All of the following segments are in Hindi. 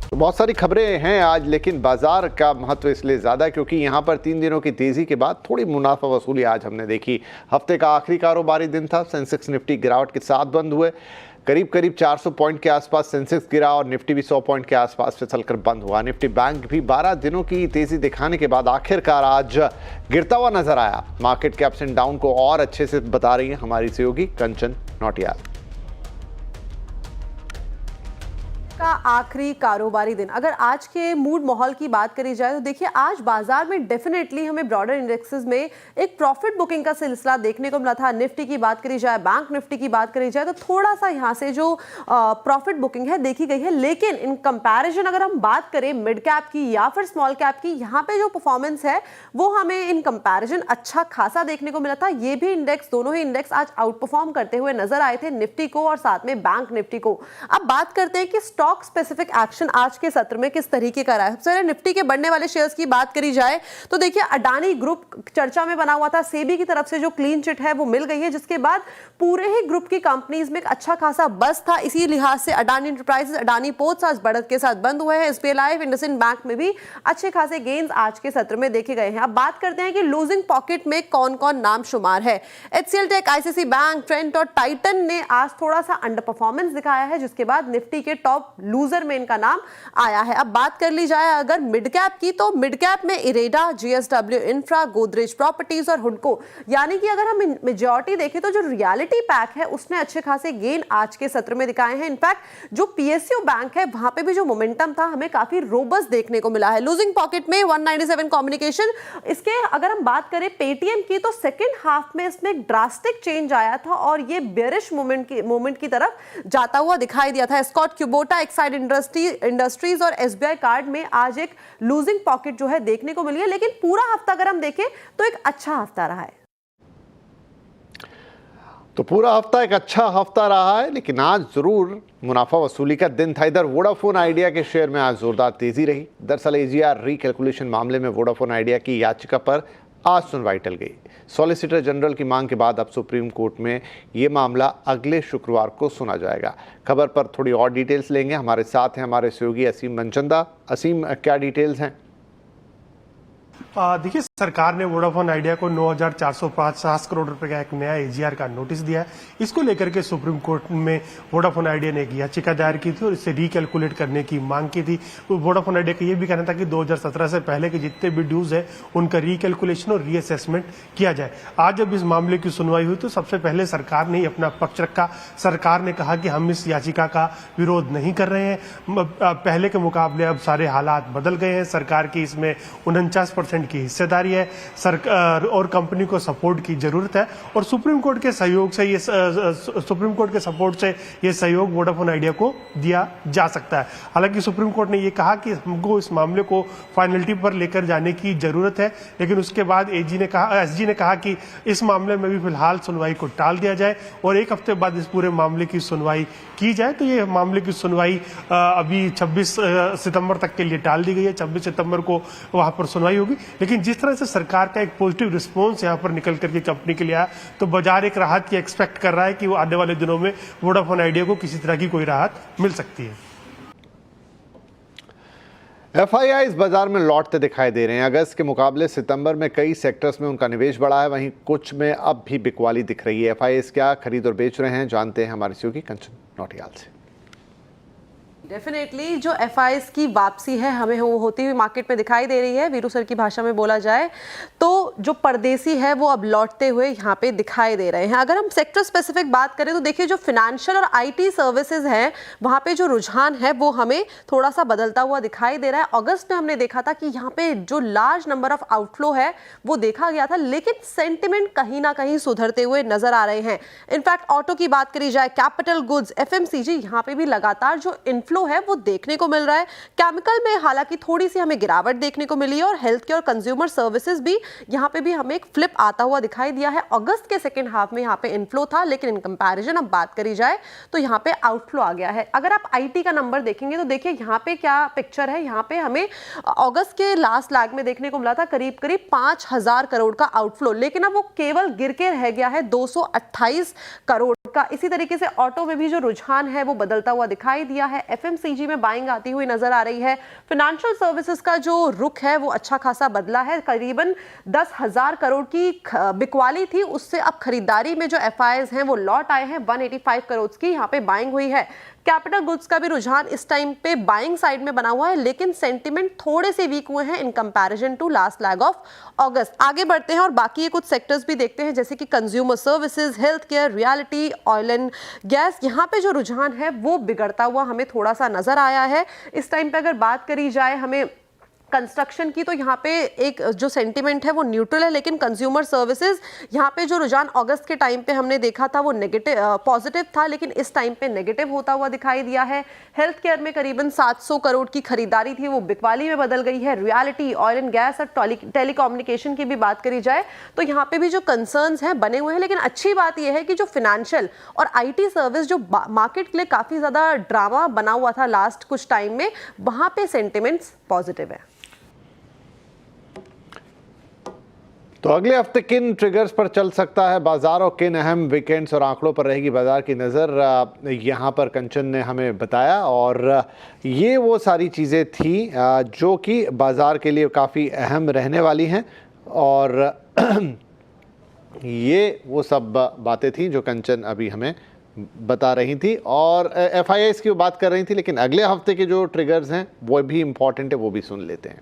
तो बहुत सारी खबरें हैं आज, लेकिन बाजार का महत्व इसलिए ज़्यादा क्योंकि यहाँ पर 3 दिनों की तेज़ी के बाद थोड़ी मुनाफा वसूली आज हमने देखी। हफ्ते का आखिरी कारोबारी दिन था। सेंसेक्स निफ्टी गिरावट के साथ बंद हुए। करीब 400 पॉइंट के आसपास सेंसेक्स गिरा और निफ्टी भी 100 पॉइंट के आसपास फिसलकर बंद हुआ। निफ्टी बैंक भी 12 दिनों की तेज़ी दिखाने के बाद आखिरकार आज गिरता हुआ नजर आया। मार्केट के अप्स एंड डाउन को और अच्छे से बता रही है हमारी सहयोगी कंचन नौटियाल। का आखिरी कारोबारी दिन, अगर आज के मूड माहौल की बात करी जाए तो देखिए आज बाजार में डेफिनेटली हमें ब्रॉडर इंडेक्सेस में एक प्रॉफिट बुकिंग का सिलसिला देखने को मिला था। निफ्टी की बात करी जाए, बैंक निफ्टी की बात करी जाए तो थोड़ा सा यहाँ से जो प्रॉफिट बुकिंग है देखी गई है, लेकिन इन कंपैरिजन अगर हम बात करें मिड कैप की या फिर स्मॉल कैप की, यहाँ पे जो परफॉर्मेंस है वो हमें इन कंपैरिजन अच्छा खासा देखने को मिला था। ये भी इंडेक्स, दोनों ही इंडेक्स आज आउट परफॉर्म करते हुए नजर आए थे, निफ्टी को और साथ में बैंक निफ्टी को। अब बात करते हैं कि स्टॉक स्पेसिफिक एक्शन आज के सत्र में किस तरीके का रहा है। सबसे पहले निफ्टी के बढ़ने वाले शेयर्स की बात करी जाए तो देखिए अडानी ग्रुप चर्चा में बना हुआ था। सेबी की तरफ से जो क्लीन चिट है वो मिल गई है, जिसके बाद पूरे ही ग्रुप की कंपनीज में एक अच्छा खासा बस था। इसी लिहाज से अडानी एंटरप्राइजेस, अडानी पोर्ट्स आज बढ़त के साथ बंद हुए हैं। एसबीआई लाइफ, इंडसइंड बैंक में भी अच्छे खासे गेन्स आज के सत्र में देखे गए हैं। अब बात करते हैं कि लूजिंग पॉकेट में कौन कौन नाम शुमार है। HCL tech, ICICI bank, Trent और टाइटन ने आज थोड़ा सा अंडर परफॉर्मेंस दिखाया है, जिसके बाद निफ्टी के टॉप लूजर में इनका नाम आया है। अब बात कर ली जाए अगर मिड कैप की, तो मिड कैप में IREDA, JSW infra, Godrej properties और हुडको, यानी कि अगर हम मेजॉरिटी देखें तो जो रियलिटी पैक है उसने अच्छे खासे गेन आज के सत्र में दिखाए हैं। इनफैक्ट जो पीएसयू बैंक है वहां पे भी जो मोमेंटम था हमें काफी रोबस्ट देखने को मिला है। लूजिंग पॉकेट में 197 कम्युनिकेशन। इसके अगर हम बात करें पेटीएम की तो सेकेंड हाफ में इसमें एक ड्रास्टिक चेंज आया था और ये बेरिश मोमेंट की तरफ जाता हुआ दिखाई दिया था। स्कॉट क्यूबोटा, एक्साइड इंडस्ट्रीज और एसबीआई कार्ड में आज एक लूजिंग पॉकेट जो है देखने को मिली है, लेकिन पूरा हफ्ता अगर हम देखें तो एक अच्छा हफ्ता रहा है। तो पूरा हफ्ता एक अच्छा हफ्ता रहा है, लेकिन आज जरूर मुनाफा वसूली का दिन था। इधर वोडाफोन आइडिया के शेयर में आज जोरदार तेजी रही। दरअसल एजीआर रीकैलकुलेशन मामले में वोडाफोन आइडिया की याचिका पर आज सुनवाई टल गई। सॉलिसिटर जनरल की मांग के बाद अब सुप्रीम कोर्ट में ये मामला अगले शुक्रवार को सुना जाएगा। खबर पर थोड़ी और डिटेल्स लेंगे। हमारे साथ हैं हमारे सहयोगी असीम मनचंदा। असीम, क्या डिटेल्स हैं? देखिए, सरकार ने वोडाफोन आइडिया को 9,450 करोड़ रुपए का एक नया एजीआर का नोटिस दिया है। इसको लेकर के सुप्रीम कोर्ट में वोडाफोन आइडिया ने एक याचिका दायर की थी और इसे रिकैलकुलेट करने की मांग की थी। वोडाफोन आइडिया का यह भी कहना था कि 2017 से पहले के जितने भी ड्यूज है उनका रिकैलकुलेशन और रीअसेसमेंट किया जाए। आज जब इस मामले की सुनवाई हुई तो सबसे पहले सरकार ने अपना पक्ष रखा। सरकार ने कहा कि हम इस याचिका का विरोध नहीं कर रहे हैं। पहले के मुकाबले अब सारे हालात बदल गए हैं। सरकार की इसमें 49% की हिस्सेदारी है। सरकार और कंपनी को सपोर्ट की जरूरत है और सुप्रीम कोर्ट के सहयोग से सुप्रीम कोर्ट के सपोर्ट से ये सहयोग वोडाफोन आइडिया को दिया जा सकता है। हालांकि सुप्रीम कोर्ट ने ये कहा कि हमको इस मामले को फाइनलिटी पर लेकर जाने की जरूरत है, लेकिन उसके बाद एसजी ने कहा कि इस मामले में भी फिलहाल सुनवाई को टाल दिया जाए और एक हफ्ते बाद इस पूरे मामले की सुनवाई की जाए। तो ये मामले की सुनवाई अभी 26 सितंबर तक के लिए टाल दी गई है। 26 सितंबर को वहां पर सुनवाई होगी। लेकिन जिस तरह से सरकार का एक पॉजिटिव रिस्पांस यहां पर निकल करके कंपनी के लिए आया तो बाजार एक राहत की एक्सपेक्ट कर रहा है कि वो आने वाले दिनों में वोडाफोन आइडिया को किसी तरह की कोई राहत मिल सकती है। एफआईआई इस बाजार में लौटते दिखाई दे रहे हैं। अगस्त के मुकाबले सितंबर में कई सेक्टर्स में उनका निवेश बढ़ा है, वहीं कुछ में अब भी बिकवाली दिख रही है। एफआईआई क्या खरीद और बेच रहे हैं, जानते हैं हमारे सहयोगी कंचन नौटियाल से। डेफिनेटली जो एफआईआईज की वापसी है हमें वो होती हुई मार्केट में दिखाई दे रही है। वीरू सर की भाषा में बोला जाए तो जो परदेसी है वो अब लौटते हुए यहाँ पे दिखाई दे रहे हैं। अगर हम सेक्टर स्पेसिफिक बात करें तो देखिए जो फिनेंशियल और आईटी सर्विसेज हैं वहाँ पे जो रुझान है वो हमें थोड़ा सा बदलता हुआ दिखाई दे रहा है। अगस्त में हमने देखा था कि यहाँ पे जो लार्ज नंबर ऑफ आउटफ्लो है वो देखा गया था, लेकिन सेंटिमेंट कहीं ना कहीं सुधरते हुए नजर आ रहे हैं। इनफैक्ट ऑटो की बात करी जाए, कैपिटल गुड्स, एफएमसीजी, यहाँ पे भी लगातार जो इनफ्लो है वो देखने को मिल रहा है। केमिकल में हालांकि थोड़ी सी हमें गिरावट देखने को मिली है और हेल्थ केयर और कंज्यूमर सर्विसेज भी यहाँ पे भी हमें एक फ्लिप आता हुआ दिखाई दिया है। अगस्त के सेकंड हाफ में यहाँ पे इनफ्लो था, लेकिन इन कंपैरिजन अब बात करी जाए तो यहाँ पे आउटफ्लो आ गया है। अगर आप आईटी का नंबर देखेंगे तो देखिए यहाँ पे क्या पिक्चर है। यहाँ पे हमें अगस्त के लास्ट लैग में देखने को मिला था करीब 5,000 करोड़ का आउटफ्लो, लेकिन अब वो केवल गिर के रह गया है 228 करोड़ का। इसी तरीके से ऑटो में भी जो रुझान है वो बदलता हुआ दिखाई दिया है। एफएमसीजी में बाइंग आती हुई नजर आ रही है। फाइनेंशियल सर्विसेज का जो रुख है वो अच्छा खासा बदला है। करीबन 10,000 करोड़ की बिकवाली थी, उससे अब खरीदारी में जो एफआईआईज हैं वो लौट आए हैं। 185 करोड़ की यहाँ पे बाइंग हुई है। कैपिटल गुड्स का भी रुझान इस टाइम पे बाइंग साइड में बना हुआ है, लेकिन सेंटिमेंट थोड़े से वीक हुए हैं in comparison to last leg of August. आगे बढ़ते हैं और बाकी ये कुछ सेक्टर्स भी देखते हैं, जैसे कि consumer services, health care, reality, oil and gas. यहाँ पे जो रुझान है वो बिगड़ता हुआ हमें थोड़ा सा नजर आया है। इस टाइम पे अगर बात करी जाए हमें कंस्ट्रक्शन की, तो यहाँ पे एक जो सेंटिमेंट है वो न्यूट्रल है, लेकिन कंज्यूमर सर्विसेज यहाँ पे जो रुझान अगस्त के टाइम पे हमने देखा था वो नेगेटिव पॉजिटिव था, लेकिन इस टाइम पे नेगेटिव होता हुआ दिखाई दिया है। हेल्थ केयर में करीबन 700 करोड़ की खरीदारी थी, वो बिकवाली में बदल गई है। रियलिटी, ऑयल एंड गैस और टेलीकम्युनिकेशन की भी बात करी जाए तो यहाँ पे भी जो कंसर्न्स हैं बने हुए हैं, लेकिन अच्छी बात यह है कि जो फिनेंशियल और आईटी सर्विस जो मार्केट के लिए काफी ज्यादा ड्रामा बना हुआ था लास्ट कुछ टाइम में, वहां पे सेंटिमेंट्स पॉजिटिव है। तो अगले हफ्ते किन ट्रिगर्स पर चल सकता है बाजार और किन अहम वीकेंड्स और आंकड़ों पर रहेगी बाजार की नज़र, यहाँ पर कंचन ने हमें बताया। और ये वो सारी चीज़ें थी जो कि बाजार के लिए काफ़ी अहम रहने वाली हैं, और ये वो सब बातें थी जो कंचन अभी हमें बता रही थी और एफआईआईज की बात कर रही थी। लेकिन अगले हफ्ते के जो ट्रिगर्स हैं वो भी इम्पॉर्टेंट है, वो भी सुन लेते हैं।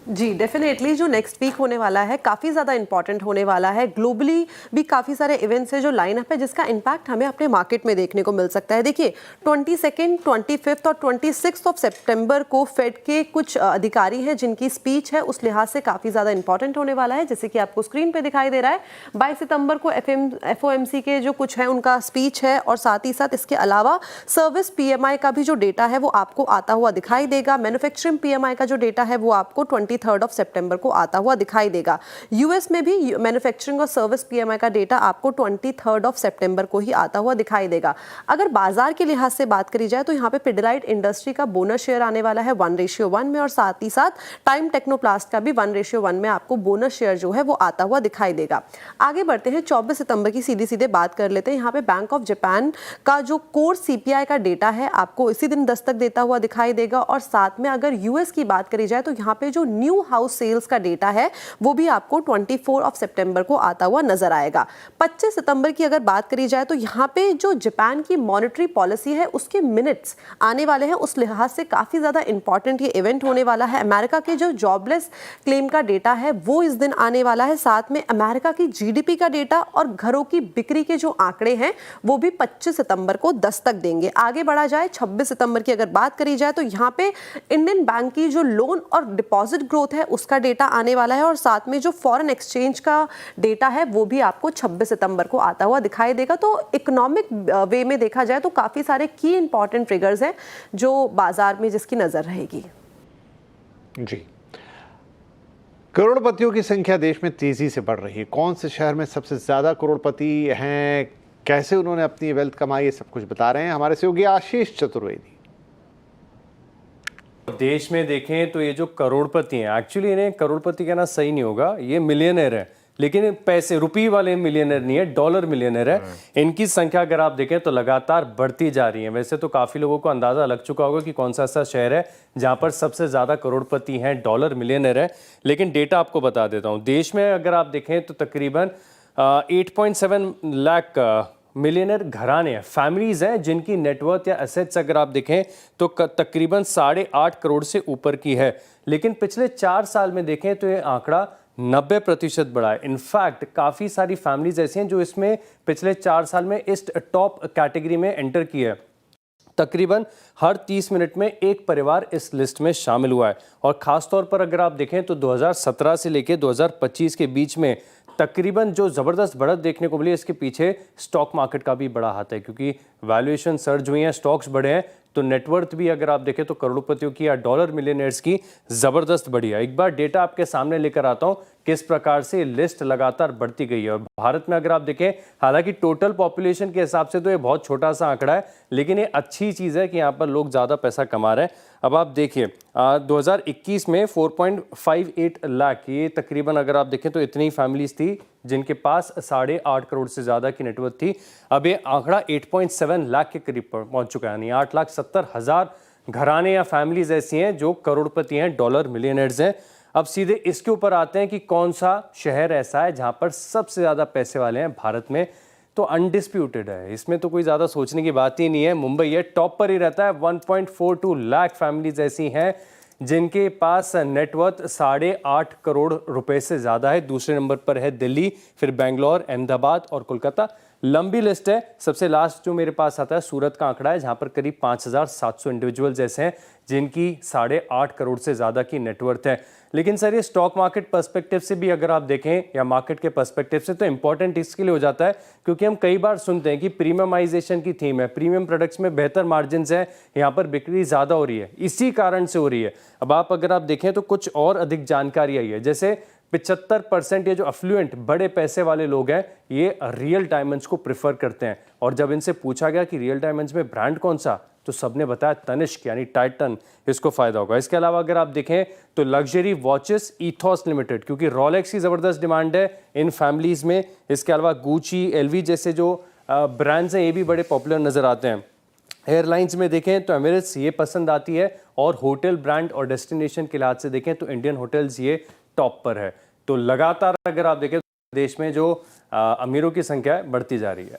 जी डेफिनेटली जो नेक्स्ट वीक होने वाला है काफ़ी ज़्यादा इंपॉर्टेंट होने वाला है। ग्लोबली भी काफ़ी सारे इवेंट्स हैं जो लाइन अप है, जिसका इम्पैक्ट हमें अपने मार्केट में देखने को मिल सकता है। देखिए 22, 25 और 26 ऑफ सितंबर को फेड के कुछ अधिकारी हैं जिनकी स्पीच है, उस लिहाज से काफ़ी ज़्यादा इंपॉर्टेंट होने वाला है, जैसे कि आपको स्क्रीन पर दिखाई दे रहा है। 22 सितंबर को FOMC के जो कुछ है उनका स्पीच है, और साथ ही साथ इसके अलावा सर्विस PMI का भी जो डेटा है वो आपको आता हुआ दिखाई देगा। मैन्युफैक्चरिंग PMI का जो डेटा है वो आपको 23 ऑफ सितंबर को आता हुआ दिखाई देगा। यूएस में भी मैन्युफैक्चरिंग और सर्विस PMI का डेटा आपको 23 ऑफ सितंबर को ही आता हुआ दिखाई देगा। अगर बाजार के लिहाज से बात करी जाए तो यहाँ पे पिडिलाइट इंडस्ट्री का बोनस शेयर आने वाला है 1:1 में, और साथ ही साथ टाइम टेक्नोप्लास्ट का भी 1:1 में आपको बोनस शेयर जो है वो आता हुआ दिखाई देगा। आगे बढ़ते हैं, 24 सितंबर की सीधे बात कर लेते हैं। यहाँ पे बैंक ऑफ जापान का जो कोर CPI का डेटा है आपको इसी दिन दस्तक देता हुआ दिखाई देगा, और साथ में अगर यूएस की बात करी जाए तो यहाँ पे जो न्यू हाउस सेल्स का डेटा है वो भी आपको 24 ऑफ सितंबर को आता हुआ नजर आएगा। 25 सितंबर की अगर बात करी जाए तो यहाँ पे जो जापान की मॉनेटरी पॉलिसी है उसके मिनट्स आने वाले हैं, उस लिहाज से काफी ज्यादा इंपॉर्टेंट ये इवेंट होने वाला है। अमेरिका के जो जॉबलेस क्लेम का डेटा है वो इस दिन आने वाला है, साथ में अमेरिका की GDP का डेटा और घरों की बिक्री के जो आंकड़े हैं वो भी 25 सितंबर को दस्तक देंगे। आगे बढ़ा जाए 26 सितंबर की अगर बात करी जाए तो यहाँ पे इंडियन बैंक की जो लोन और डिपॉजिट ग्रोथ है उसका डेटा आने वाला है, और साथ में जो फॉरेन एक्सचेंज का डेटा है वो भी आपको 26 सितंबर को आता हुआ दिखाई देगा। तो इकोनॉमिक वे में देखा जाए तो काफी सारे की इंपॉर्टेंट ट्रिगर्स हैं जो बाजार में जिसकी नजर रहेगी। जी, करोड़पतियों की संख्या देश में तेजी से बढ़ रही है। कौन से शहर में सबसे ज्यादा करोड़पति हैं, कैसे उन्होंने अपनी वेल्थ कमाई, ये सब कुछ बता रहे हैं हमारे सहयोगी आशीष चतुर्वेदी। देश में देखें तो ये जो करोड़पति हैं, एक्चुअली इन्हें करोड़पति कहना सही नहीं होगा, ये मिलियनर है, लेकिन पैसे रुपये वाले मिलियनर नहीं है, डॉलर मिलियनर है। इनकी संख्या अगर आप देखें तो लगातार बढ़ती जा रही है। वैसे तो काफ़ी लोगों को अंदाज़ा लग चुका होगा कि कौन सा ऐसा शहर है जहाँ पर सबसे ज़्यादा करोड़पति हैं, डॉलर मिलियनर है, लेकिन डेटा आपको बता देता हूँ। देश में अगर आप देखें तो तकरीबन 8.7 लाख मिलियनर घराने हैं, फैमिलीज़ हैं जिनकी नेटवर्थ या एसेट्स अगर आप देखें तो तकरीबन 8.5 करोड़ से ऊपर की है। लेकिन पिछले 4 साल में देखें तो ये आंकड़ा 90% बढ़ा है। इनफैक्ट काफ़ी सारी फैमिलीज ऐसी हैं जो इसमें पिछले 4 साल में इस टॉप कैटेगरी में एंटर की है। तकरीबन हर 30 मिनट में एक परिवार इस लिस्ट में शामिल हुआ है, और ख़ास तौर पर अगर आप देखें तो 2017 से लेकर 2025 के बीच में तकरीबन जो ज़बरदस्त बढ़त देखने को मिली, इसके पीछे स्टॉक मार्केट का भी बड़ा हाथ है, क्योंकि वैल्यूएशन सर्ज हुई हैं, स्टॉक्स बढ़े हैं, तो नेटवर्थ भी अगर आप देखें तो करोड़पतियों की या डॉलर मिलियनर्स की ज़बरदस्त बढ़ी है। एक बार डेटा आपके सामने लेकर आता हूँ किस प्रकार से लिस्ट लगातार बढ़ती गई है। और भारत में अगर आप देखें, हालांकि टोटल पॉपुलेशन के हिसाब से तो ये बहुत छोटा सा आंकड़ा है, लेकिन ये अच्छी चीज़ है कि यहाँ पर लोग ज़्यादा पैसा कमा रहे हैं। अब आप देखिए 2021 में 4.58 लाख, ये तकरीबन अगर आप देखें तो इतनी फैमिलीज थी जिनके पास 8.5 करोड़ से ज़्यादा की नेटवर्थ थी। अब ये आंकड़ा 8.7 लाख के करीब पहुंच चुका है, यानी 8,70,000 घराने या फैमिलीज ऐसी हैं जो करोड़पति हैं, डॉलर मिलियनर्स हैं। अब सीधे इसके ऊपर आते हैं कि कौन सा शहर ऐसा है जहां पर सबसे ज़्यादा पैसे वाले हैं भारत में। तो अनडिस्प्यूटेड है, इसमें तो कोई ज़्यादा सोचने की बात ही नहीं है, मुंबई है, टॉप पर ही रहता है। 1.42 लाख फैमिलीज ऐसी हैं जिनके पास नेटवर्थ 8.5 करोड़ रुपए से ज़्यादा है। दूसरे नंबर पर है दिल्ली, फिर बेंगलोर, अहमदाबाद और कोलकाता। लंबी लिस्ट है। सबसे लास्ट जो मेरे पास आता है सूरत का आंकड़ा है, जहां पर करीब 5,700 इंडिविजुअल्स ऐसे हैं जिनकी 8.5 करोड़ से ज़्यादा की नेटवर्थ है। लेकिन सर ये स्टॉक मार्केट पर्सपेक्टिव से भी अगर आप देखें या मार्केट के पर्सपेक्टिव से, तो इंपॉर्टेंट इसके लिए हो जाता है क्योंकि हम कई बार सुनते हैं कि प्रीमियमाइजेशन की थीम है, प्रीमियम प्रोडक्ट्स में बेहतर मार्जिन है, यहाँ पर बिक्री ज़्यादा हो रही है, इसी कारण से हो रही है। अब अगर आप देखें तो कुछ और अधिक जानकारी आई है, जैसे 75% ये जो अफ्लुएंट बड़े पैसे वाले लोग हैं ये रियल डायमंड्स को प्रिफर करते हैं। और जब इनसे पूछा गया कि रियल डायमंड्स में ब्रांड कौन सा, तो सबने बताया तनिष्क यानी टाइटन, इसको फायदा होगा। इसके अलावा अगर आप देखें तो लग्जरी वॉचेस ईथॉस लिमिटेड, क्योंकि रॉलेक्स की ज़बरदस्त डिमांड है इन फैमिलीज़ में। इसके अलावा गुची, एलवी जैसे जो ब्रांड्स हैं ये भी बड़े पॉपुलर नज़र आते हैं। एयरलाइंस में देखें तो एमिरेट्स ये पसंद आती है, और होटल ब्रांड और डेस्टिनेशन के लिहाज से देखें तो इंडियन होटल्स ये टॉप पर है। तो लगातार अगर आप देखें तो देश में जो अमीरों की संख्या है बढ़ती जा रही है।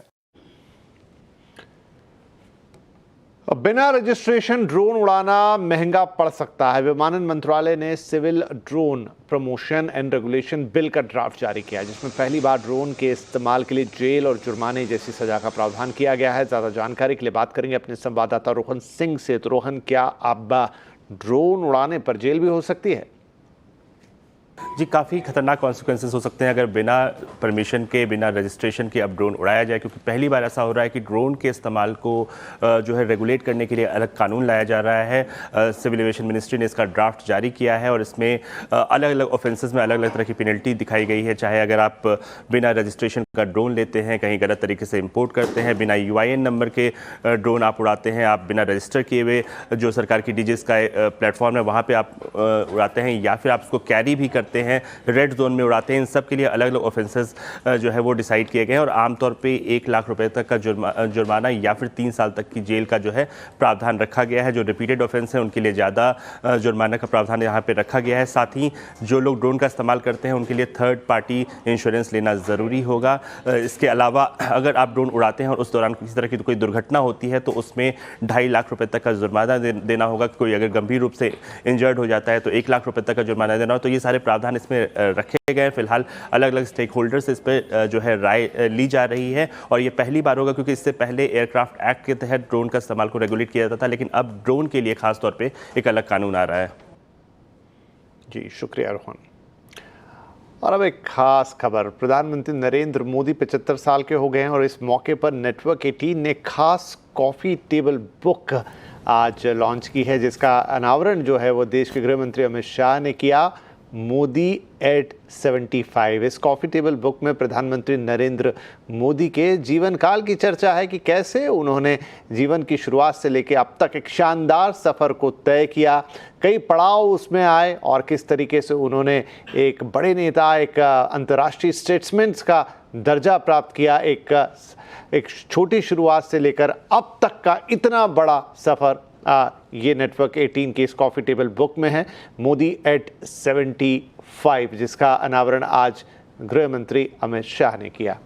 बिना रजिस्ट्रेशन ड्रोन उड़ाना महंगा पड़ सकता है। विमानन मंत्रालय ने civil drone promotion and regulation bill का ड्राफ्ट जारी किया, जिसमें पहली बार ड्रोन के इस्तेमाल के लिए जेल और जुर्माने जैसी सजा का प्रावधान किया गया है। ज़्यादा जानकारी के लिए बात करेंगे अपने संवाददाता रोहन सिंह से। तो रोहन, क्या अब ड्रोन उड़ाने पर जेल भी हो सकती है? जी, काफ़ी खतरनाक कॉन्सिक्वेंसेस हो सकते हैं अगर बिना परमिशन के, बिना रजिस्ट्रेशन के अब ड्रोन उड़ाया जाए, क्योंकि पहली बार ऐसा हो रहा है कि ड्रोन के इस्तेमाल को जो है रेगुलेट करने के लिए अलग कानून लाया जा रहा है। सिविल एविएशन मिनिस्ट्री ने इसका ड्राफ्ट जारी किया है और इसमें अलग अलग ऑफेंसेस में अलग अलग तरह की पेनल्टी दिखाई गई है। चाहे अगर आप बिना रजिस्ट्रेशन का ड्रोन लेते हैं, कहीं गलत तरीके से इम्पोर्ट करते हैं, बिना UIN नंबर के ड्रोन आप उड़ाते हैं, आप बिना रजिस्टर किए हुए जो सरकार की डीजी स्काई प्लेटफॉर्म है वहाँ पर आप उड़ाते हैं, या फिर आप उसको कैरी भी करते हैं, रेड जोन में उड़ाते हैं, इन सब के लिए अलग अलग ऑफेंसेस जो है वो डिसाइड किए गए हैं। और आमतौर पे 1 लाख रुपए तक का जुर्माना या फिर 3 साल तक की जेल का जो है प्रावधान रखा गया है। जो रिपीटेड ऑफेंस है उनके लिए ज़्यादा जुर्माना का प्रावधान यहाँ पे रखा गया है। साथ ही जो लोग ड्रोन का इस्तेमाल करते हैं उनके लिए थर्ड पार्टी इंश्योरेंस लेना ज़रूरी होगा। इसके अलावा अगर आप ड्रोन उड़ाते हैं और उस दौरान किसी तरह की कोई दुर्घटना होती है तो उसमें 2.5 लाख रुपए तक का जुर्माना देना होगा। कोई अगर गंभीर रूप से इंजर्ड हो जाता है तो 1 लाख रुपए तक का जुर्माना देना हो। तो ये सारे प्रावधान इसमें रखे गए। फिलहाल अलग अलग स्टेक होल्डर्स इस पर जो है राय ली जा रही है, और ये पहली बार होगा क्योंकि इससे पहले एयरक्राफ्ट एक्ट के तहत ड्रोन का इस्तेमाल को रेगुलेट किया जाता था, लेकिन अब ड्रोन के लिए खास तौर पे एक अलग कानून आ रहा है। जी शुक्रिया रोहन। और अब एक खास खबर, प्रधानमंत्री नरेंद्र मोदी 75 साल के हो गए हैं और इस मौके पर नेटवर्क 18 ने खास कॉफ़ी टेबल बुक आज लॉन्च की है, जिसका अनावरण जो है वो देश के गृह मंत्री अमित शाह ने किया। मोदी एट 75, इस कॉफ़ी टेबल बुक में प्रधानमंत्री नरेंद्र मोदी के जीवन काल की चर्चा है कि कैसे उन्होंने जीवन की शुरुआत से लेकर अब तक एक शानदार सफ़र को तय किया, कई पड़ाव उसमें आए और किस तरीके से उन्होंने एक बड़े नेता, एक अंतर्राष्ट्रीय स्टेट्समैन्स का दर्जा प्राप्त किया, एक छोटी शुरुआत से लेकर अब तक का इतना बड़ा सफ़र ये नेटवर्क 18 की इस कॉफ़ी टेबल बुक में है, मोदी एट 75, जिसका अनावरण आज गृह मंत्री अमित शाह ने किया।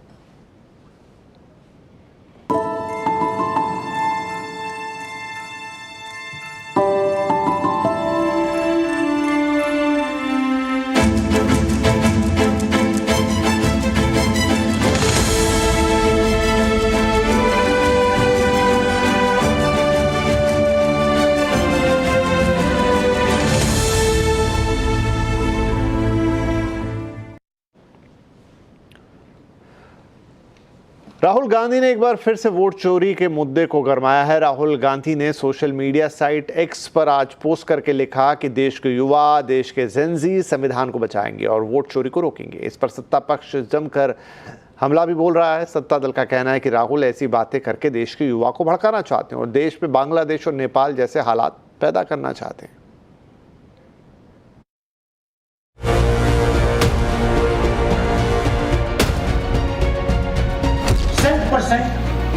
राहुल गांधी ने एक बार फिर से वोट चोरी के मुद्दे को गरमाया है। राहुल गांधी ने सोशल मीडिया साइट एक्स पर आज पोस्ट करके लिखा कि देश के युवा, देश के जेनजी संविधान को बचाएंगे और वोट चोरी को रोकेंगे। इस पर सत्ता पक्ष जमकर हमला भी बोल रहा है। सत्ता दल का कहना है कि राहुल ऐसी बातें करके देश के युवा को भड़काना चाहते हैं और देश में बांग्लादेश और नेपाल जैसे हालात पैदा करना चाहते हैं।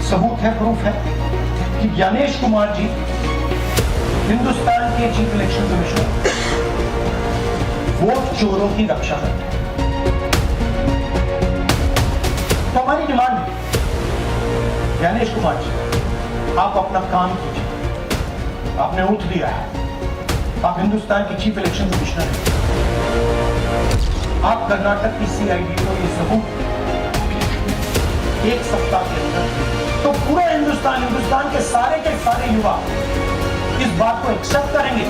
सबूत है, प्रूफ है कि ज्ञानेश कुमार जी हिंदुस्तान के चीफ इलेक्शन कमिश्नर वोट चोरों की रक्षा करते हैं। तो हमारी डिमांड है, ज्ञानेश कुमार जी, आप अपना काम कीजिए। आपने उठ दिया है, आप हिंदुस्तान के चीफ इलेक्शन कमिश्नर हैं। आप कर्नाटक की सीआईडी को ये सबूत एक सप्ताह के अंदर, तो पूरा हिंदुस्तान के सारे युवा इस बात को एक्सेप्ट करेंगे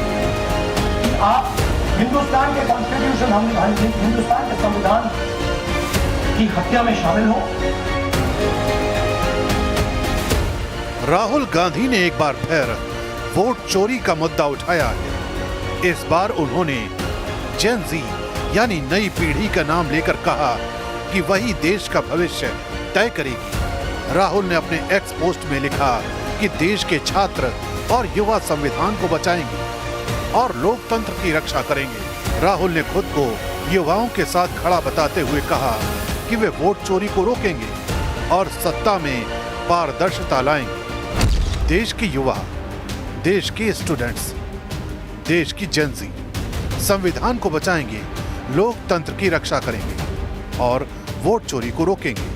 कि आप हिंदुस्तान के कॉन्स्टिट्यूशन, हिंदुस्तान के संविधान की हत्या में शामिल हो। राहुल गांधी ने एक बार फिर वोट चोरी का मुद्दा उठाया है। इस बार उन्होंने जेन ज़ी यानी नई पीढ़ी का नाम लेकर कहा कि वही देश का भविष्य तय करेगी। राहुल ने अपने एक्स पोस्ट में लिखा कि देश के छात्र और युवा संविधान को बचाएंगे और लोकतंत्र की रक्षा करेंगे। राहुल ने खुद को युवाओं के साथ खड़ा बताते हुए कहा कि वे वोट चोरी को रोकेंगे और सत्ता में पारदर्शिता लाएंगे। देश के युवा, देश के स्टूडेंट्स, देश की जेन ज़ी संविधान को बचाएंगे, लोकतंत्र की रक्षा करेंगे और वोट चोरी को रोकेंगे।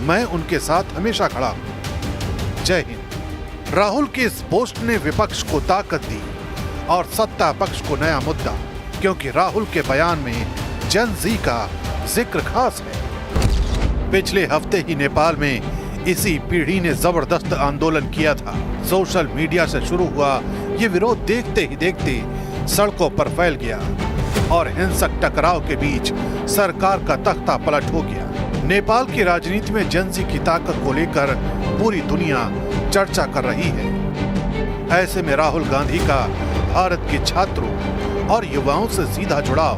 मैं उनके साथ हमेशा खड़ा हूं। जय हिंद। राहुल के इस पोस्ट ने विपक्ष को ताकत दी और सत्ता पक्ष को नया मुद्दा, क्योंकि राहुल के बयान में जेन ज़ी का जिक्र खास है। पिछले हफ्ते ही नेपाल में इसी पीढ़ी ने जबरदस्त आंदोलन किया था। सोशल मीडिया से शुरू हुआ ये विरोध देखते ही देखते सड़कों पर फैल गया और हिंसक टकराव के बीच सरकार का तख्ता पलट हो गया। नेपाल की राजनीति में जेन ज़ी की ताकत को लेकर पूरी दुनिया चर्चा कर रही है। ऐसे में राहुल गांधी का भारत के छात्रों और युवाओं से सीधा जुड़ाव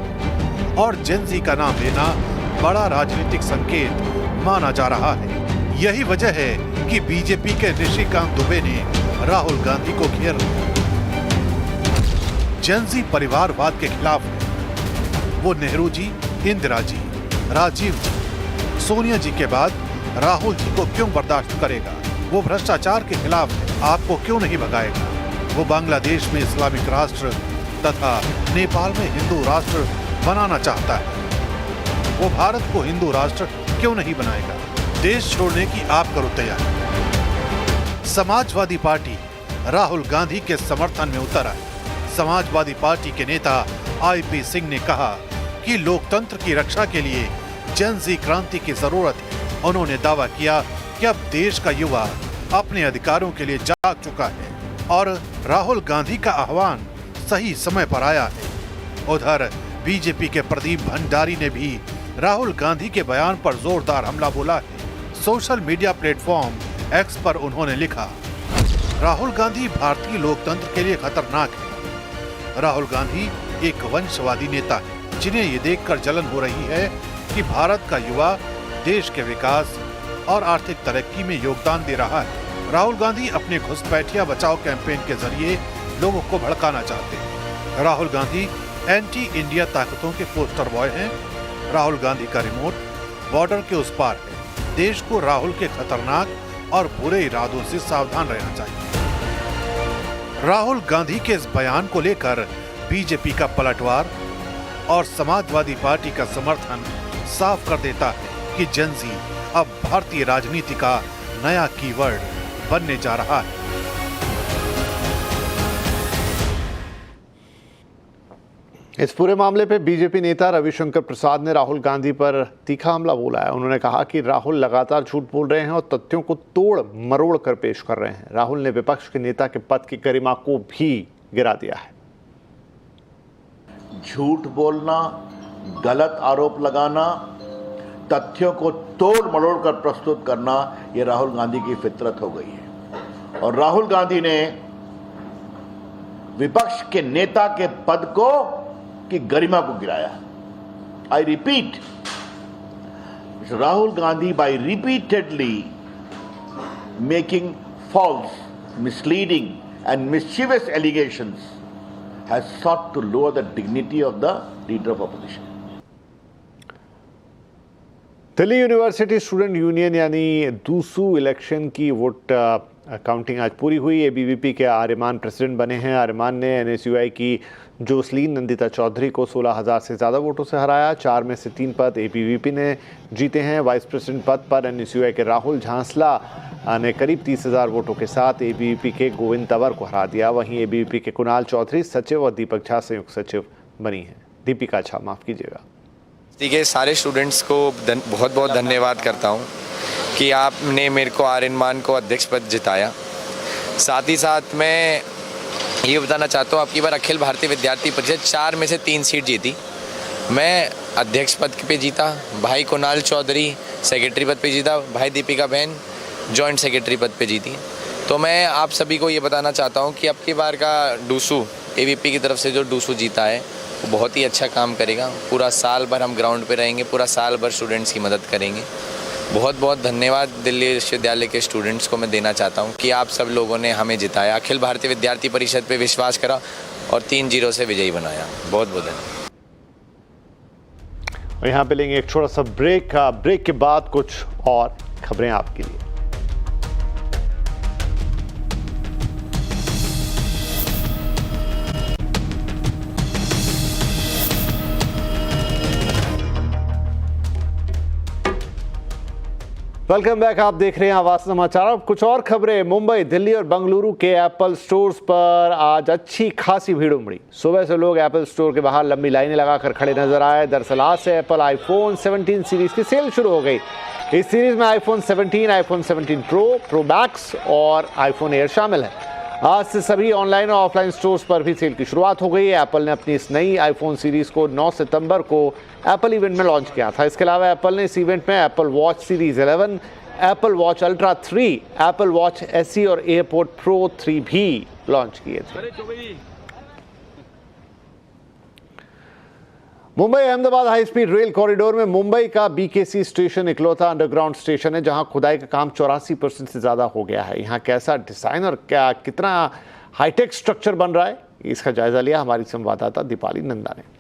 और जेन ज़ी का नाम लेना बड़ा राजनीतिक संकेत माना जा रहा है। यही वजह है कि बीजेपी के निशिकांत दुबे ने राहुल गांधी को घेर लिया। जेन ज़ी परिवारवाद के खिलाफ है। वो नेहरू जी, इंदिरा जी, राजीव जी, सोनिया जी के बाद राहुल जी को क्यों बर्दाश्त करेगा? वो भ्रष्टाचार के खिलाफ है, आपको क्यों नहीं भगाएगा? वो बांग्लादेश में इस्लामिक राष्ट्र तथा नेपाल में हिंदू राष्ट्र बनाना चाहता है। वो भारत को हिंदू राष्ट्र क्यों नहीं बनाएगा? देश छोड़ने की आप करो तैयारी। समाजवादी पार्टी राहुल गांधी के समर्थन में उतर आई। समाजवादी पार्टी के नेता आईपी सिंह ने कहा कि लोकतंत्र की रक्षा के लिए जेन ज़ी क्रांति की जरूरत है। उन्होंने दावा किया कि अब देश का युवा अपने अधिकारों के लिए जाग चुका है और राहुल गांधी का आह्वान सही समय पर आया है। उधर बीजेपी के प्रदीप भंडारी ने भी राहुल गांधी के बयान पर जोरदार हमला बोला है। सोशल मीडिया प्लेटफॉर्म एक्स पर उन्होंने लिखा, राहुल गांधी भारतीय लोकतंत्र के लिए खतरनाक है। राहुल गांधी एक वंशवादी नेता है जिन्हें ये देखकर जलन हो रही है कि भारत का युवा देश के विकास और आर्थिक तरक्की में योगदान दे रहा है। राहुल गांधी अपने घुसपैठिया बचाओ कैंपेन के जरिए लोगों को भड़काना चाहते हैं। राहुल गांधी एंटी इंडिया ताकतों के पोस्टर बॉय हैं। राहुल गांधी का रिमोट बॉर्डर के उस पार है। देश को राहुल के खतरनाक और बुरे इरादों से सावधान रहना चाहिए। राहुल गांधी के इस बयान को लेकर बीजेपी का पलटवार और समाजवादी पार्टी का समर्थन साफ कर देता है कि जेन ज़ी अब भारतीय राजनीति का नया कीवर्ड बनने जा रहा है। इस पूरे मामले पे बीजेपी नेता रविशंकर प्रसाद ने राहुल गांधी पर तीखा हमला बोला है। उन्होंने कहा कि राहुल लगातार झूठ बोल रहे हैं और तथ्यों को तोड़ मरोड़ कर पेश कर रहे हैं। राहुल ने विपक्ष के नेता के पद की गरिमा को भी गिरा दिया है। झूठ बोलना, गलत आरोप लगाना, तथ्यों को तोड़ मरोड़ कर प्रस्तुत करना, ये राहुल गांधी की फितरत हो गई है। और राहुल गांधी ने विपक्ष के नेता के पद को की गरिमा को गिराया। I repeat, Rahul Gandhi by repeatedly making false, misleading and mischievous allegations has sought to lower the dignity of the leader of opposition. Delhi university student union यानी दूसू इलेक्शन की वोट काउंटिंग आज पूरी हुई। एबीवीपी के आर्यमान प्रेसिडेंट बने हैं। आर्यमान ने एनएसयूआई की जोसलीन नंदिता चौधरी को 16,000 से ज़्यादा वोटों से हराया। 4 में से 3 पद एबीवीपी ने जीते हैं। वाइस प्रेसिडेंट पद पर एनएसयूआई के राहुल झांसला ने करीब 30,000 वोटों के साथ एबीवीपी के गोविंद तंवर को हरा दिया। वहीं एबीवीपी के कुणाल चौधरी सचिव और दीपक झा संयुक्त सचिव बनी हैं। दीपिका झा, माफ़ कीजिएगा। ठीक है, सारे स्टूडेंट्स को बहुत बहुत धन्यवाद करता हूँ कि आपने मेरे को आर्यमान को अध्यक्ष पद जिताया। साथ ही साथ मैं ये बताना चाहता हूँ, आपकी बार अखिल भारतीय विद्यार्थी परिषद 4 में से 3 सीट जीती। मैं अध्यक्ष पद पे जीता, भाई कुणाल चौधरी सेक्रेटरी पद पे जीता, भाई दीपिका बहन जॉइंट सेक्रेटरी पद पे जीती। तो मैं आप सभी को ये बताना चाहता हूँ कि अब की बार का डूसू एबीवीपी की तरफ से जो डूसू जीता है वो बहुत ही अच्छा काम करेगा। पूरा साल भर हम ग्राउंड पे रहेंगे, पूरा साल भर स्टूडेंट्स की मदद करेंगे। बहुत बहुत धन्यवाद दिल्ली विश्वविद्यालय के स्टूडेंट्स को मैं देना चाहता हूं कि आप सब लोगों ने हमें जिताया, अखिल भारतीय विद्यार्थी परिषद पे विश्वास करा और 3-0 से विजयी बनाया। बहुत बहुत धन्यवाद। और यहाँ पे लेंगे एक छोटा सा ब्रेक। ब्रेक के बाद कुछ और खबरें आपके लिए। वेलकम बैक, आप देख रहे हैं आवाज समाचार। अब कुछ और खबरें। मुंबई, दिल्ली और बेंगलुरु के एप्पल स्टोर्स पर आज अच्छी खासी भीड़ उमड़ी। सुबह से लोग एप्पल स्टोर के बाहर लंबी लाइनें लगाकर खड़े नजर आए। दरअसल आज से एप्पल आईफोन 17 सीरीज की सेल शुरू हो गई। इस सीरीज में iPhone 17, iPhone 17 pro, pro max और आईफोन एयर शामिल है। आज से सभी ऑनलाइन और ऑफलाइन स्टोर्स पर भी सेल की शुरुआत हो गई है। एप्पल ने अपनी इस नई आईफोन सीरीज को 9 सितंबर को एप्पल इवेंट में लॉन्च किया था। इसके अलावा एप्पल ने इस इवेंट में Apple watch series 11, Apple watch ultra 3, Apple watch SE और एयरपोर्ट प्रो 3 भी लॉन्च किए थे। Mumbai Ahmedabad high speed rail corridor में मुंबई का बीकेसी स्टेशन इकलौता अंडरग्राउंड स्टेशन है जहां खुदाई का काम 84% से ज्यादा हो गया है। यहां कैसा डिजाइन और कितना हाईटेक स्ट्रक्चर बन रहा है, इसका जायजा लिया हमारी संवाददाता दीपाली नंदा ने।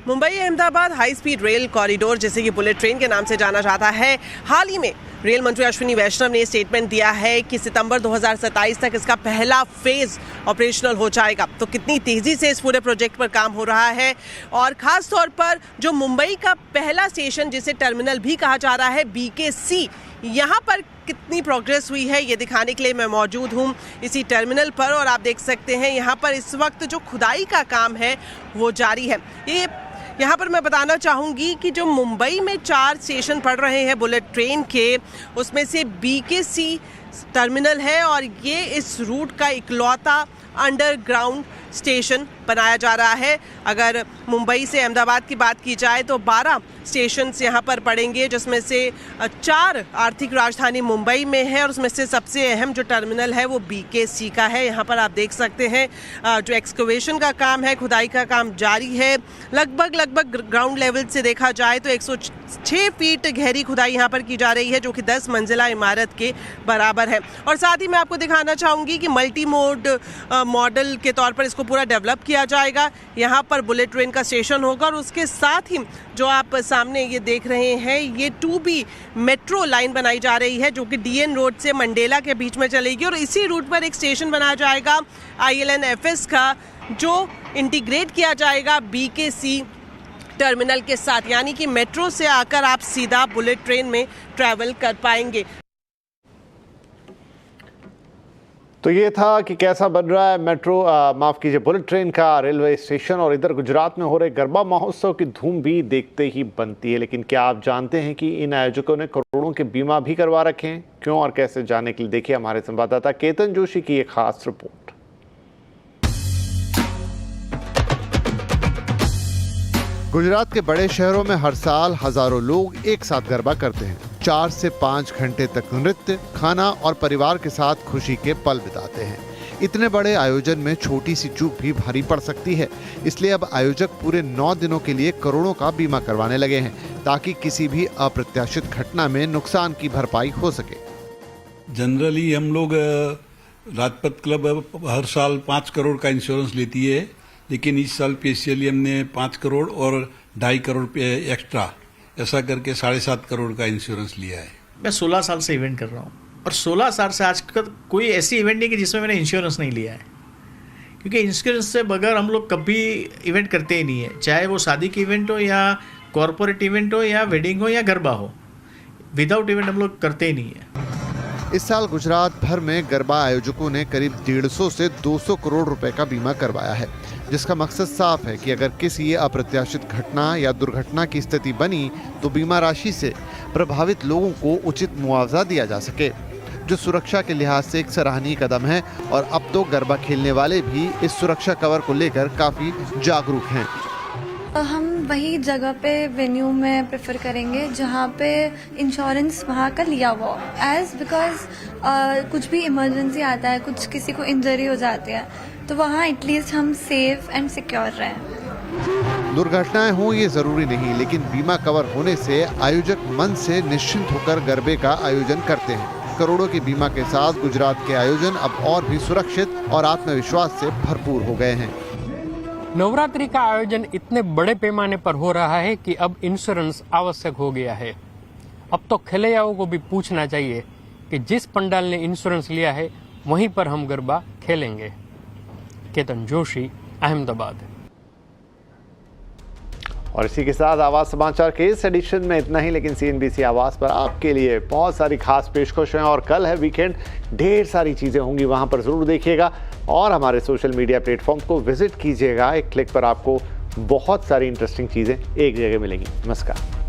Mumbai Ahmedabad high speed rail corridor, जैसे कि बुलेट ट्रेन के नाम से जाना जाता है, हाल ही में रेल मंत्री अश्विनी वैष्णव ने स्टेटमेंट दिया है कि सितंबर 2027 तक इसका पहला फेज ऑपरेशनल हो जाएगा। तो कितनी तेजी से इस पूरे प्रोजेक्ट पर काम हो रहा है और खास तौर पर जो मुंबई का पहला स्टेशन जिसे टर्मिनल भी कहा जा रहा है बीकेसी, यहाँ पर कितनी प्रोग्रेस हुई है ये दिखाने के लिए मैं मौजूद हूँ इसी टर्मिनल पर। और आप देख सकते हैं यहाँ पर इस वक्त जो खुदाई का काम है वो जारी है। यहाँ पर मैं बताना चाहूँगी कि जो मुंबई में 4 स्टेशन पड़ रहे हैं बुलेट ट्रेन के, उसमें से बीकेसी टर्मिनल है और ये इस रूट का इकलौता अंडरग्राउंड स्टेशन बनाया जा रहा है। अगर मुंबई से अहमदाबाद की बात की जाए तो 12 स्टेशंस यहाँ पर पड़ेंगे, जिसमें से 4 आर्थिक राजधानी मुंबई में है और उसमें से सबसे अहम जो टर्मिनल है वो बीकेसी का है। यहाँ पर आप देख सकते हैं जो एक्सकवेशन का काम है, खुदाई का काम जारी है। लगभग ग्राउंड लेवल से देखा जाए तो 106 फीट गहरी खुदाई यहाँ पर की जा रही है, जो कि 10 मंजिला इमारत के बराबर है। और साथ ही मैं आपको दिखाना चाहूँगी कि मल्टी मोड मॉडल के तौर पर इसको पूरा डेवलप किया जाएगा। यहाँ पर बुलेट ट्रेन का स्टेशन होगा और उसके साथ ही जो आप सामने ये देख रहे हैं ये 2B मेट्रो लाइन बनाई जा रही है, जो कि डीएन रोड से मंडेला के बीच में चलेगी और इसी रूट पर एक स्टेशन बनाया जाएगा ILNFS का, जो इंटीग्रेट किया जाएगा बीकेसी टर्मिनल के साथ, यानी कि मेट्रो से आकर आप सीधा बुलेट ट्रेन में ट्रैवल कर पाएंगे। तो ये था कि कैसा बन रहा है बुलेट ट्रेन का रेलवे स्टेशन। और इधर गुजरात में हो रहे गरबा महोत्सव की धूम भी देखते ही बनती है। लेकिन क्या आप जानते हैं कि इन आयोजकों ने करोड़ों के बीमा भी करवा रखे हैं? क्यों और कैसे, जानने के लिए देखिए हमारे संवाददाता केतन जोशी की एक खास रिपोर्ट। गुजरात के बड़े शहरों में हर साल हजारों लोग एक साथ गरबा करते हैं। 4 से 5 घंटे तक नृत्य, खाना और परिवार के साथ खुशी के पल बिताते हैं। इतने बड़े आयोजन में छोटी सी चूक भी भारी पड़ सकती है, इसलिए अब आयोजक पूरे 9 दिनों के लिए करोड़ों का बीमा करवाने लगे हैं, ताकि किसी भी अप्रत्याशित घटना में नुकसान की भरपाई हो सके। जनरली हम लोग राजपथ क्लब हर साल 5 करोड़ का इंश्योरेंस लेती है, लेकिन इस साल PCLM ने 5 करोड़ और 2.5 करोड़ पे एक्स्ट्रा ऐसा करके 7.5 करोड़ का इंश्योरेंस लिया है। मैं 16 साल से इवेंट कर रहा हूँ और 16 साल से आज तक कोई ऐसी इवेंट नहीं कि जिसमें मैंने इंश्योरेंस नहीं लिया है, क्योंकि इंश्योरेंस से बगैर हम लोग कभी इवेंट करते ही नहीं है, चाहे वो शादी की इवेंट हो या कॉरपोरेट इवेंट हो या वेडिंग हो या गरबा हो, विदाउट इवेंट हम लोग करते ही नहीं है। इस साल गुजरात भर में गरबा आयोजकों ने करीब 150 से 200 करोड़ रुपए का बीमा करवाया है, जिसका मकसद साफ है कि अगर किसी अप्रत्याशित घटना या दुर्घटना की स्थिति बनी तो बीमा राशि से प्रभावित लोगों को उचित मुआवजा दिया जा सके, जो सुरक्षा के लिहाज से एक सराहनीय कदम है। और अब तो गरबा खेलने वाले भी इस सुरक्षा कवर को लेकर काफी जागरूक हैं। हम वही जगह पे वेन्यू में प्रेफर करेंगे जहाँ पे इंश्योरेंस वहाँ का लिया हुआ, एज बिकॉज कुछ भी इमरजेंसी आता है, कुछ किसी को इंजरी हो जाती है, तो वहाँ एटलीस्ट हम सेफ एंड सिक्योर रहें। दुर्घटनाएं हों ये जरूरी नहीं, लेकिन बीमा कवर होने से आयोजक मन से निश्चिंत होकर गरबे का आयोजन करते हैं। करोड़ों की बीमा के साथ गुजरात के आयोजन अब और भी सुरक्षित और आत्मविश्वास से भरपूर हो गए हैं। नवरात्रि का आयोजन इतने बड़े पैमाने पर हो रहा है कि अब इंश्योरेंस आवश्यक हो गया है। अब तो खेलैयाओं को भी पूछना चाहिए कि जिस पंडाल ने इंश्योरेंस लिया है वहीं पर हम गरबा खेलेंगे। केतन जोशी, अहमदाबाद। और इसी के साथ आवाज समाचार के इस एडिशन में इतना ही, लेकिन CNBC आवाज पर आपके लिए बहुत सारी खास पेशकशें और कल है वीकेंड, ढेर सारी चीज़ें होंगी, वहां पर ज़रूर देखिएगा और हमारे सोशल मीडिया प्लेटफॉर्म को विजिट कीजिएगा। एक क्लिक पर आपको बहुत सारी इंटरेस्टिंग चीज़ें एक जगह मिलेंगी। नमस्कार।